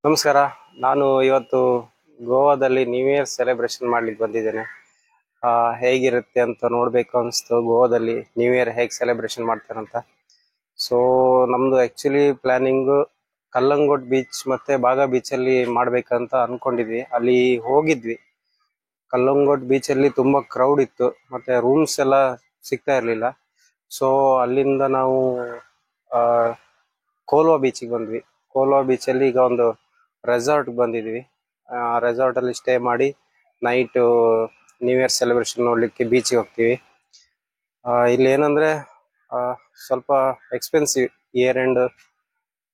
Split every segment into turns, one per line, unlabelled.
ನಮಸ್ಕಾರ. ನಾನು ಇವತ್ತು ಗೋವಾದಲ್ಲಿ ನ್ಯೂ ಇಯರ್ ಸೆಲೆಬ್ರೇಷನ್ ಮಾಡ್ಲಿಕ್ಕೆ ಬಂದಿದ್ದೇನೆ. ಹೇಗಿರುತ್ತೆ ಅಂತ ನೋಡ್ಬೇಕು ಅನಿಸ್ತು. ಗೋವಾದಲ್ಲಿ ನ್ಯೂ ಇಯರ್ ಹೇಗೆ ಸೆಲೆಬ್ರೇಷನ್ ಮಾಡ್ತಾರಂತ. ಸೊ ನಮ್ದು ಆಕ್ಚುಲಿ ಪ್ಲಾನಿಂಗು ಕಲ್ಲಂಗೋಟ್ ಬೀಚ್ ಮತ್ತೆ ಬಾಗಾ ಬೀಚಲ್ಲಿ ಮಾಡ್ಬೇಕಂತ ಅನ್ಕೊಂಡಿದ್ವಿ. ಅಲ್ಲಿ ಹೋಗಿದ್ವಿ. ಕಲ್ಲಂಗೋಟ್ ಬೀಚಲ್ಲಿ ತುಂಬಾ ಕ್ರೌಡ್ ಇತ್ತು, ಮತ್ತೆ ರೂಮ್ಸ್ ಎಲ್ಲ ಸಿಗ್ತಾ ಇರಲಿಲ್ಲ. ಸೊ ಅಲ್ಲಿಂದ ನಾವು ಕೋಲ್ವಾ ಬೀಚಿಗೆ ಬಂದ್ವಿ. ಕೋಲ್ವಾ ಬೀಚಲ್ಲಿ ಈಗ ಒಂದು ರೆಸಾರ್ಟ್ ಬಂದಿದ್ವಿ. ರೆಸಾರ್ಟ್ ಅಲ್ಲಿ ಸ್ಟೇ ಮಾಡಿ ನೈಟ್ ನ್ಯೂ ಇಯರ್ ಸೆಲೆಬ್ರೇಷನ್ ನೋಡ್ಲಿಕ್ಕೆ ಬೀಚಿಗೆ ಹೋಗ್ತೀವಿ. ಇಲ್ಲಿ ಏನಂದ್ರೆ ಸ್ವಲ್ಪ ಎಕ್ಸ್ಪೆನ್ಸಿವ್. ಇಯರ್ ಎಂಡ್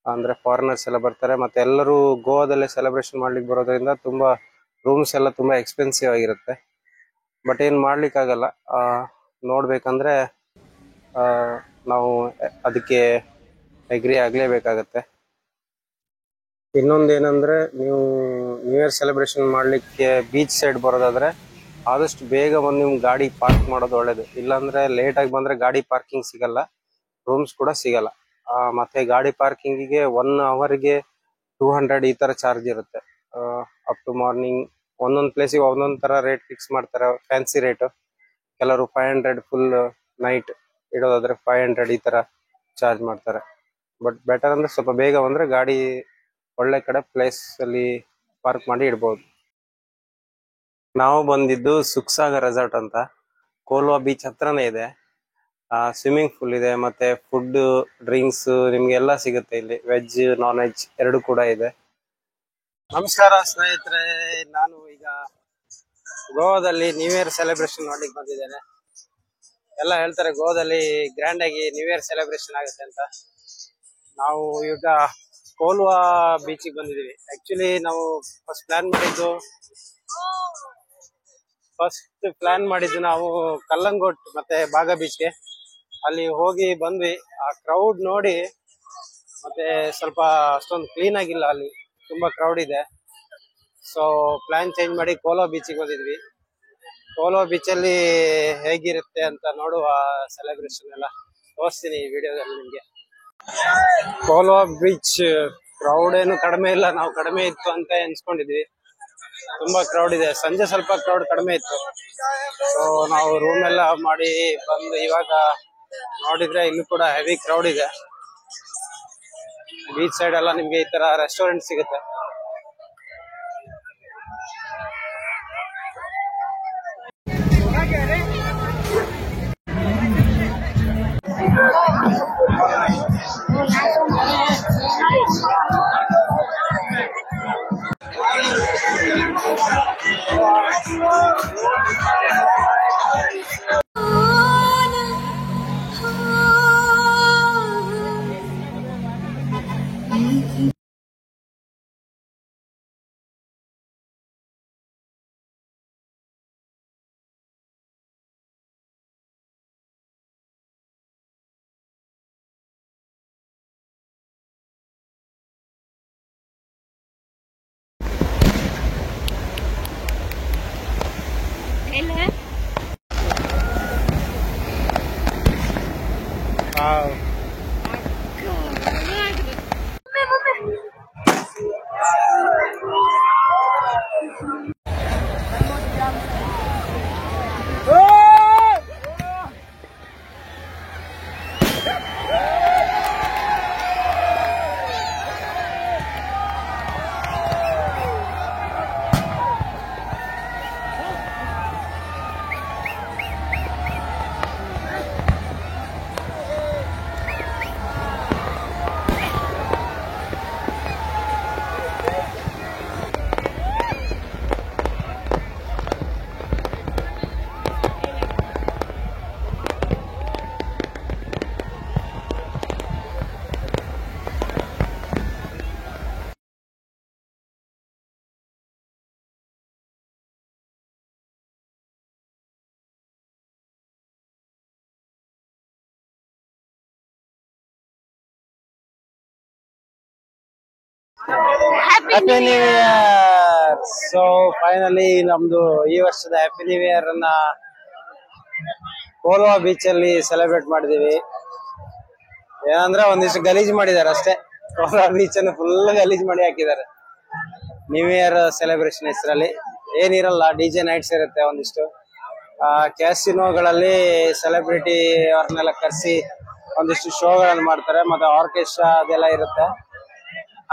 ಅಂದ್ರೆ ಫಾರಿನರ್ಸ್ ಎಲ್ಲ ಬರ್ತಾರೆ, ಮತ್ತೆ ಎಲ್ಲರೂ ಗೋವಾದಲ್ಲೇ ಸೆಲೆಬ್ರೇಷನ್ ಮಾಡ್ಲಿಕ್ಕೆ ಬರೋದ್ರಿಂದ ತುಂಬಾ ರೂಮ್ಸ್ ಎಲ್ಲ ತುಂಬಾ ಎಕ್ಸ್ಪೆನ್ಸಿವ್ ಆಗಿರುತ್ತೆ. ಬಟ್ ಏನ್ ಮಾಡ್ಲಿಕ್ಕೆ ಆಗಲ್ಲ. ನೋಡ್ಬೇಕಂದ್ರೆ ನಾವು ಅದಕ್ಕೆ ಅಗ್ರಿ ಆಗ್ಲೇಬೇಕಾಗತ್ತೆ. ಇನ್ನೊಂದೇನಂದ್ರೆ, ನೀವು ನ್ಯೂ ಇಯರ್ ಸೆಲೆಬ್ರೇಷನ್ ಮಾಡ್ಲಿಕ್ಕೆ ಬೀಚ್ ಸೈಡ್ ಬರೋದಾದ್ರೆ ಆದಷ್ಟು ಬೇಗ ಬಂದು ನಿಮ್ ಗಾಡಿ ಪಾರ್ಕ್ ಮಾಡೋದು ಒಳ್ಳೇದು. ಇಲ್ಲಾಂದ್ರೆ ಲೇಟ್ ಆಗಿ ಬಂದ್ರೆ ಗಾಡಿ ಪಾರ್ಕಿಂಗ್ ಸಿಗಲ್ಲ, ರೂಮ್ಸ್ ಕೂಡ ಸಿಗಲ್ಲ. ಮತ್ತೆ ಗಾಡಿ ಪಾರ್ಕಿಂಗಿಗೆ 1 ಅವರ್ಗೆ 200 ಈ ತರ ಚಾರ್ಜ್ ಇರುತ್ತೆ. ಅಪ್ ಟು ಮಾರ್ನಿಂಗ್ ಒಂದೊಂದು ಪ್ಲೇಸಿಗೆ ಒಂದೊಂದ್ ತರ ರೇಟ್ ಫಿಕ್ಸ್ ಮಾಡ್ತಾರೆ, ಫ್ಯಾನ್ಸಿ ರೇಟ್. ಕೆಲವರು 500 ಫುಲ್ ನೈಟ್ ಇಡೋದಾದ್ರೆ 500 ಈ ತರ ಚಾರ್ಜ್ ಮಾಡ್ತಾರೆ. ಬಟ್ ಬೆಟರ್ ಅಂದ್ರೆ ಸ್ವಲ್ಪ ಬೇಗ ಬಂದ್ರೆ ಗಾಡಿ ಒಳ್ಳೆ ಕಡೆ ಪ್ಲೇಸ್ ಅಲ್ಲಿ ಪಾರ್ಕ್ ಮಾಡಿ ಇಡ್ಬೋದು. ನಾವು ಬಂದಿದ್ದು ಸುಖಸಾಗರ್ ರೆಸಾರ್ಟ್ ಅಂತ, ಕೋಲ್ವಾ ಬೀಚ್ ಹತ್ರನೇ ಇದೆ. ಸ್ವಿಮ್ಮಿಂಗ್ ಪೂಲ್ ಇದೆ, ಮತ್ತೆ ಫುಡ್ ಡ್ರಿಂಕ್ಸ್ ನಿಮ್ಗೆ ಎಲ್ಲ ಸಿಗುತ್ತೆ ಇಲ್ಲಿ. ವೆಜ್ ನಾನ್ ವೆಜ್ ಎರಡು ಕೂಡ ಇದೆ. ನಮಸ್ಕಾರ ಸ್ನೇಹಿತರೆ, ನಾನು ಈಗ ಗೋವಾದಲ್ಲಿ ನ್ಯೂ ಇಯರ್ ಸೆಲೆಬ್ರೇಷನ್ ಮಾಡ್ಲಿಕ್ಕೆ ಬಂದಿದ್ದೇನೆ. ಎಲ್ಲ ಹೇಳ್ತಾರೆ ಗೋವಾದಲ್ಲಿ ಗ್ರ್ಯಾಂಡ್ ಆಗಿ ನ್ಯೂ ಇಯರ್ ಸೆಲೆಬ್ರೇಷನ್ ಆಗುತ್ತೆ ಅಂತ. ನಾವು ಈಗ ಕೋಲ್ವಾ ಬೀಚಿಗೆ ಬಂದಿದ್ದೀವಿ. ಆಕ್ಚುಲಿ ನಾವು ಫಸ್ಟ್ ಪ್ಲಾನ್ ಮಾಡಿದ್ದು ನಾವು ಕಲ್ಲಂಗೋಟ್ ಮತ್ತೆ ಬಾಗಾ ಬೀಚ್ಗೆ. ಅಲ್ಲಿ ಹೋಗಿ ಬಂದ್ವಿ. ಆ ಕ್ರೌಡ್ ನೋಡಿ ಮತ್ತೆ ಸ್ವಲ್ಪ ಅಷ್ಟೊಂದು ಕ್ಲೀನ್ ಆಗಿಲ್ಲ, ಅಲ್ಲಿ ತುಂಬಾ ಕ್ರೌಡ್ ಇದೆ. ಸೊ ಪ್ಲಾನ್ ಚೇಂಜ್ ಮಾಡಿ ಕೋಲ್ವಾ ಬೀಚಿಗೆ ಹೋಗಿದ್ವಿ. ಕೋಲ್ವಾ ಬೀಚಲ್ಲಿ ಹೇಗಿರುತ್ತೆ ಅಂತ ನೋಡುವ. ಸೆಲೆಬ್ರೇಷನ್ ಎಲ್ಲ ತೋರಿಸ್ತೀನಿ ಈ ವಿಡಿಯೋದಲ್ಲಿ ನಿಮ್ಗೆ. ಕೋಲ್ವಾ ಬೀಚ್ ಕ್ರೌಡ್ ಏನು ಕಡಿಮೆ ಇಲ್ಲ, ನಾವು ಕಡಿಮೆ ಇತ್ತು ಅಂತ ಎನ್ಸ್ಕೊಂಡಿದ್ವಿ. ತುಂಬಾ ಕ್ರೌಡ್ ಇದೆ. ಸಂಜೆ ಸ್ವಲ್ಪ ಕ್ರೌಡ್ ಕಡಿಮೆ ಇತ್ತು. ಸೊ ನಾವು ರೂಮ್ ಎಲ್ಲ ಮಾಡಿ ಬಂದು ಇವಾಗ ನೋಡಿದ್ರೆ ಇಲ್ಲಿ ಕೂಡ ಹೆವಿ ಕ್ರೌಡ್ ಇದೆ. ಬೀಚ್ ಸೈಡ್ ಎಲ್ಲ ನಿಮ್ಗೆ ಈ ತರ ರೆಸ್ಟೋರೆಂಟ್ ಸಿಗುತ್ತೆ. Happy new year. So finally ನಮ್ದು ಈ ವರ್ಷದ ಹ್ಯಾಪಿ ನ್ಯೂ ಇಯರ್ ಅನ್ನ ಕೋಲ್ವಾ ಬೀಚ್ ಅಲ್ಲಿ ಸೆಲೆಬ್ರೇಟ್ ಮಾಡಿದೀವಿ. ಏನಂದ್ರೆ ಒಂದಿಷ್ಟು ಗಲೀಜ್ ಮಾಡಿದ್ದಾರೆ ಅಷ್ಟೇ. ಕೋಲ್ವಾ ಬೀಚ್ ಅನ್ನು ಫುಲ್ ಗಲೀಜ್ ಮಾಡಿ ಹಾಕಿದ್ದಾರೆ. ನ್ಯೂ ಇಯರ್ ಸೆಲೆಬ್ರೇಷನ್ ಹೆಸರಲ್ಲಿ ಏನಿರಲ್ಲ, ಡಿಜೆ ನೈಟ್ಸ್ ಇರುತ್ತೆ ಒಂದಿಷ್ಟು. ಕ್ಯಾಸಿನೋಗಳಲ್ಲಿ ಸೆಲೆಬ್ರಿಟಿ ಅವ್ರನ್ನೆಲ್ಲ ಕರೆಸಿ ಒಂದಿಷ್ಟು ಶೋಗಳನ್ನು ಮಾಡ್ತಾರೆ, ಮತ್ತೆ ಆರ್ಕೆಸ್ಟ್ರಾ ಅದೆಲ್ಲ ಇರುತ್ತೆ.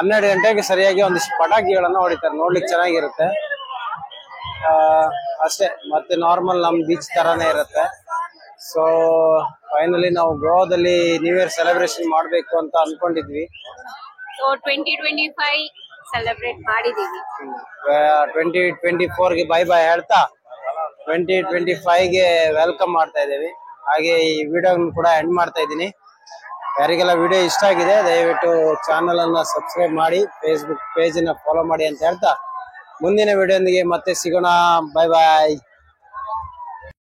12 ಗಂಟೆಗೆ ಸರಿಯಾಗಿ ಒಂದಿಷ್ಟು ಪಟಾಕಿಗಳನ್ನ ಹೊಡಿತಾರೆ, ನೋಡ್ಲಿಕ್ಕೆ ಚೆನ್ನಾಗಿರುತ್ತೆ. ಅಷ್ಟೇ, ಮತ್ತೆ ನಾರ್ಮಲ್ ನಮ್ ಬೀಚ್ ತರಾನೇ ಇರುತ್ತೆ. ಸೊ ಫೈನಲಿ ನಾವು ಗೋವಾದಲ್ಲಿ ನ್ಯೂ ಇಯರ್ ಸೆಲೆಬ್ರೇಷನ್ ಮಾಡ್ಬೇಕು ಅಂತ ಅನ್ಕೊಂಡಿದ್ವಿ.
ಸೊ 2025 ಸೆಲೆಬ್ರೇಟ್ ಮಾಡಿದೀವಿ.
2024ಗೆ ಬೈ ಬೈ ಹೇಳ್ತಾ 2025ಗೆ ವೆಲ್ಕಮ್ ಮಾಡ್ತಾ ಇದ್ದೀವಿ. ಹಾಗೆ ಈ ವಿಡಿಯೋ ಕೂಡ ಎಂಡ್ ಮಾಡ್ತಾ ಇದ್ದೀನಿ. ಯಾರಿಗೆಲ್ಲ ವಿಡಿಯೋ ಇಷ್ಟ ಆಗಿದೆ ದಯವಿಟ್ಟು ಚಾನಲ್ ಅನ್ನ ಸಬ್ಸ್ಕ್ರೈಬ್ ಮಾಡಿ, ಫೇಸ್ಬುಕ್ ಪೇಜ್ ನ ಫಾಲೋ ಮಾಡಿ ಅಂತ ಹೇಳ್ತಾ ಮುಂದಿನ ವಿಡಿಯೋದೊಂದಿಗೆ ಮತ್ತೆ ಸಿಗೋಣ. ಬೈ ಬಾಯ್.